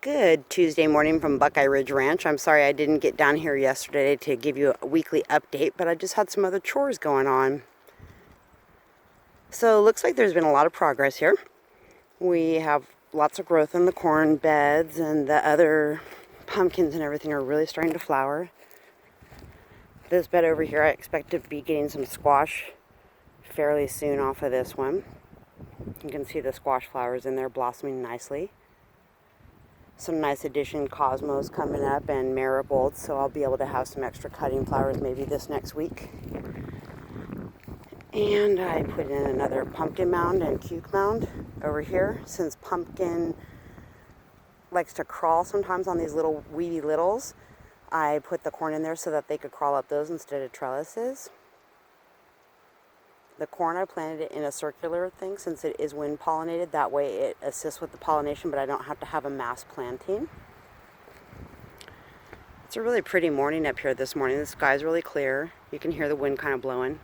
Good Tuesday morning from Buckeye Ridge Ranch. I'm sorry I didn't get down here yesterday to give you a weekly update, but I just had some other chores going on. So it looks like there's been a lot of progress here. We have lots of growth in the corn beds, and the other pumpkins and everything are really starting to flower. This bed over here, I expect to be getting some squash fairly soon off of this one. You can see the squash flowers in there blossoming nicely. Some nice addition cosmos coming up and marigolds, so I'll be able to have some extra cutting flowers maybe this next week. And I put in another pumpkin mound and cuke mound over here. Since pumpkin likes to crawl sometimes on these little weedy littles, I put the corn in there so that they could crawl up those instead of trellises. The corn, I planted it in a circular thing since it is wind pollinated. That way it assists with the pollination, but I don't have to have a mass planting. It's a really pretty morning up here this morning. The sky's really clear. You can hear the wind kind of blowing.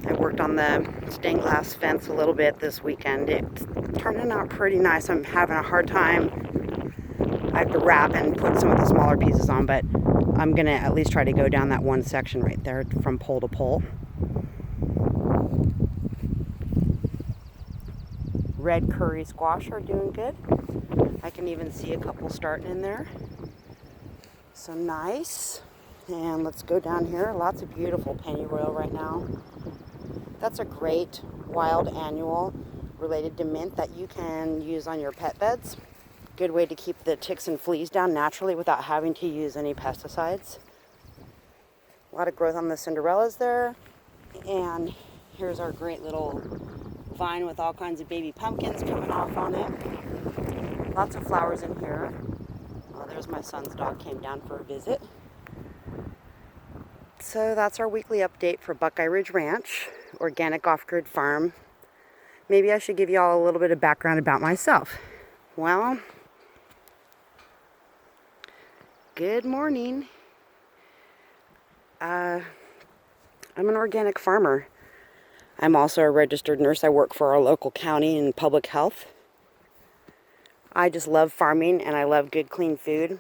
I worked on the stained glass fence a little bit this weekend. It's turning out pretty nice. I'm having a hard time. I have to wrap and put some of the smaller pieces on, but I'm going to at least try to go down that one section right there from pole to pole. Red curry squash are doing good. I can even see a couple starting in there. So nice. And let's go down here. Lots of beautiful pennyroyal right now. That's a great wild annual related to mint that you can use on your pet beds. Good way to keep the ticks and fleas down naturally without having to use any pesticides. A lot of growth on the Cinderellas there. And here's our great little vine with all kinds of baby pumpkins coming off on it. Lots of flowers in here. Oh, there's my son's dog, came down for a visit. So that's our weekly update for Buckeye Ridge Ranch, organic off-grid farm. Maybe I should give you all a little bit of background about myself. Well, good morning. I'm an organic farmer. I'm also a registered nurse. I work for our local county in public health. I just love farming and I love good, clean food.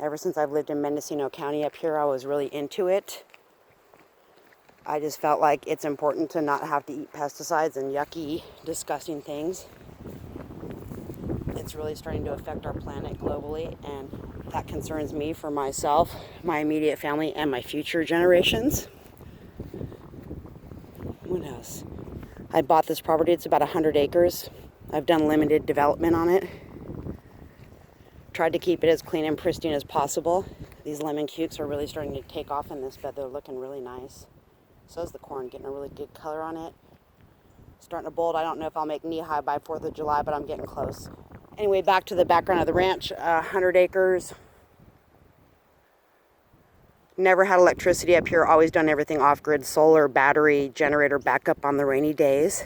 Ever since I've lived in Mendocino County up here, I was really into it. I just felt like it's important to not have to eat pesticides and yucky, disgusting things. It's really starting to affect our planet globally, and that concerns me for myself, my immediate family, and my future generations. What else? I bought this property. It's about 100 acres. I've done limited development on it. Tried to keep it as clean and pristine as possible. These lemon cukes are really starting to take off in this bed. They're looking really nice. So is the corn, getting a really good color on it. Starting to bolt. I don't know if I'll make knee-high by 4th of July, but I'm getting close. Anyway, back to the background of the ranch. 100 acres. Never had electricity up here. Always done everything off-grid. Solar, battery, generator backup on the rainy days.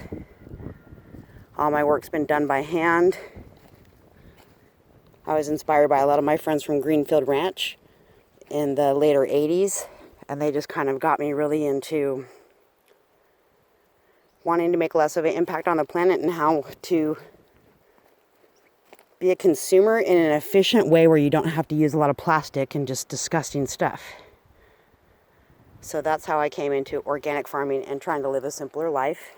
All my work's been done by hand. I was inspired by a lot of my friends from Greenfield Ranch in the later 80s. And they just kind of got me really into wanting to make less of an impact on the planet and how to be a consumer in an efficient way where you don't have to use a lot of plastic and just disgusting stuff. So that's how I came into organic farming and trying to live a simpler life.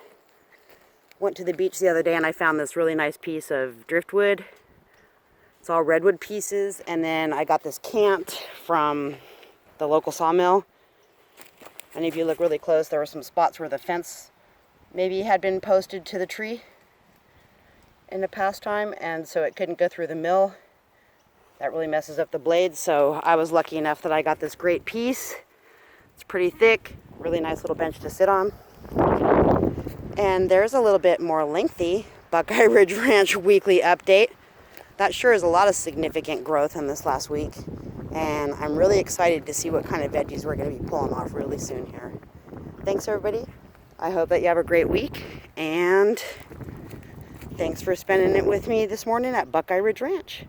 Went to the beach the other day and I found this really nice piece of driftwood. It's all redwood pieces. And then I got this cant from the local sawmill. And if you look really close, there were some spots where the fence maybe had been posted to the tree in the past time, and so it couldn't go through the mill. That really messes up the blades, so I was lucky enough that I got this great piece. It's pretty thick, really nice little bench to sit on. And there's a little bit more lengthy Buckeye Ridge Ranch weekly update. That sure is a lot of significant growth in this last week. And I'm really excited to see what kind of veggies we're going to be pulling off really soon here. Thanks, everybody. I hope that you have a great week. And thanks for spending it with me this morning at Buckeye Ridge Ranch.